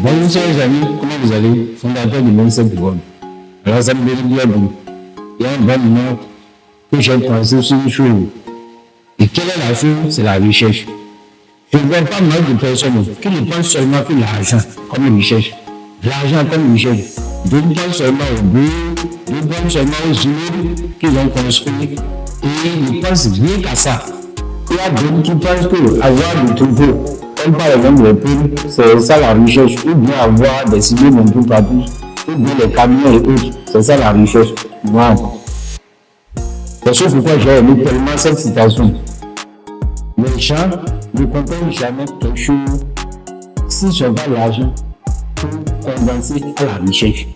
Bonjour chers amis, comment vous allez? Fondateur du Mindset World. Alors ça me dit bienvenue. Il y a un bon moment que j'ai pensé sur une chose. Et quelle est la chose? C'est la recherche. Je ne vois pas mal de personnes qui ne pensent seulement que l'argent comme recherche. L'argent comme recherche. D'autres pensent seulement au but, d'autres pensent seulement aux immeubles qu'ils ont construits. Et ils ne pensent rien qu'à ça. Il y a d'autres qui pensent que avoir des troupeaux, comme par exemple les poules, c'est ça la recherche. Ou bien avoir des immeubles un peu partout. Ou bien les camions et autres. C'est ça la recherche. Non. C'est sûr pourquoi j'ai aimé tellement cette citation. Les gens ne comprennent jamais quelque chose s'ils sont pas l'argent pour condenser à la recherche.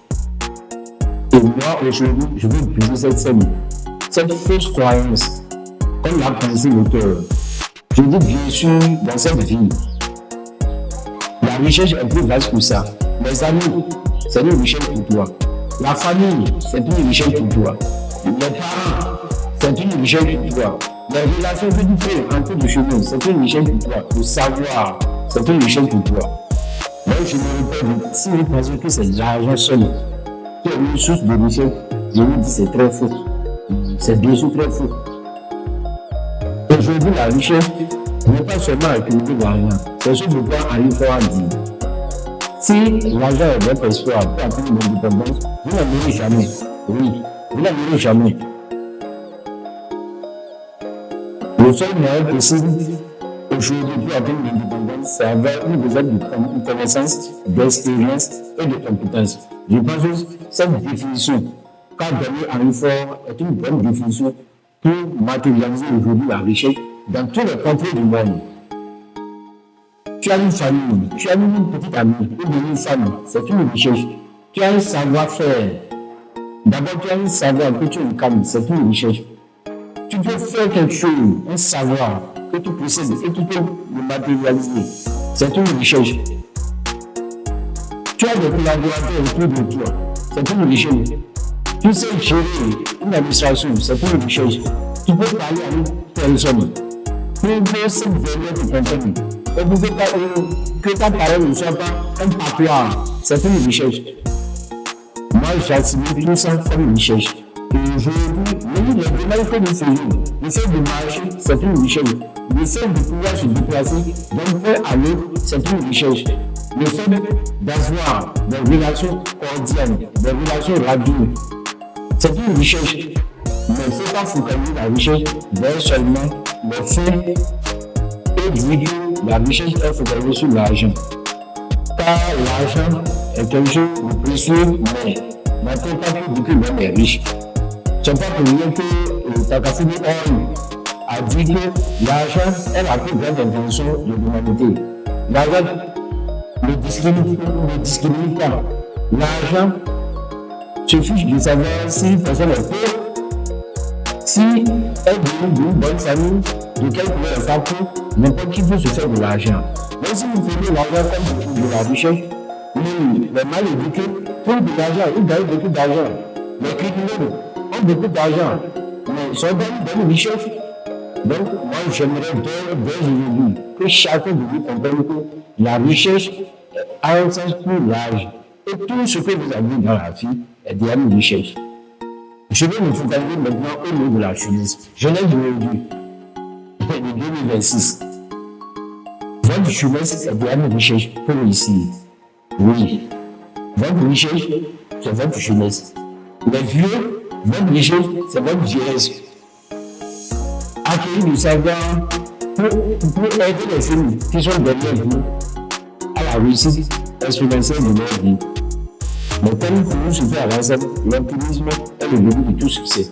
Et moi, aujourd'hui, je veux briser cette fausse croyance, comme l'a pensé l'auteur. Je dis bien sûr, dans cette vie, la recherche est plus vaste que ça. Les amis, c'est une recherche pour toi. La famille, c'est une recherche pour toi. Les parents, c'est une recherche pour toi. Les relations que tu fais en cours de chemin, c'est une recherche pour toi. Le savoir, c'est une recherche pour toi. Moi, je me répète, si vous pensez que c'est l'argent seul, qui est une source de recherche, je vous dis c'est très faux. C'est bien sûr très faux. Aujourd'hui, la recherche n'est pas seulement accumuler de l'argent. C'est ce pourquoi Henry Ford a dit. Si l'argent est votre espoir pour atteindre l'indépendance, vous n'en aurez jamais. Oui, vous n'en aurez jamais. Le seul moyen possible aujourd'hui pour atteindre l'indépendance, c'est avoir une besoin de connaissances, d'expérience et de compétences. Je pense que cette définition qu'a donnée Henry Ford est une bonne définition pour matérialiser aujourd'hui la richesse dans tous les contrées du monde. Tu as une famille, tu as une petite amie, ou une famille, c'est une richesse. Tu as un savoir-faire. D'abord, tu as un savoir que tu incarnes, c'est une richesse. Tu peux faire quelque chose, un savoir que tu possèdes et tu peux le matérialiser. C'est une richesse. Tu as des collaborateurs autour de toi, c'est une richesse. Tu sais gérer une administration, c'est une richesse. Tu peux parler à une personne. Pour cette dernière te comprendre. Et pour que ta parole ne soit pas un papier, c'est une richesse. Moi, j'assimile tout ça comme une richesse. Et aujourd'hui, même les démarches que nous faisons, le fait de marcher, c'est une richesse. Le fait de pouvoir se déplacer d'un point à l'autre, c'est une richesse. Le fait d'avoir des relations cordiales, des relations radioles, c'est une richesse. Mais il ne faut pas focaliser la richesse vers seulement le fait et dire que la richesse est focalisée sur l'argent. Car l'argent est quelque chose de précieux, mais n'attend pas que beaucoup d'hommes est riche. Ce n'est pas pour rien que Takafumi a dit que l'argent est la plus grande invention de l'humanité. L'argent ne discrimine pas. L'argent se fiche de savoir si une personne est pauvre, si elle vient d'une bonne famille, de quelle couleur est sa peau, n'importe qui peut se faire de l'argent. Même si vous prenez l'argent comme de la richesse, les mal éduqués trouvent de l'argent, ils gagnent beaucoup d'argent. Les criminels ont beaucoup d'argent, mais ils sont dans une richesse. Donc, moi, j'aimerais dès aujourd'hui que chacun de vous comprenne que la richesse a un sens plus large. Et tout ce que vous avez dans la vie est déjà une richesse. Je vais me focaliser maintenant au niveau de la jeunesse. Jeunesse d'aujourd'hui, de 2026. Votre jeunesse est déjà une richesse pour réussir. Oui. Votre richesse, c'est votre jeunesse. Les vieux, votre richesse, c'est votre vieillesse. Accueillir du savoir pour aider les jeunes qui sont derrière vous à la réussite exponentielle de leur vie. Mais comme pour nous, ce qui avance, l'optimisme est le début de tout succès.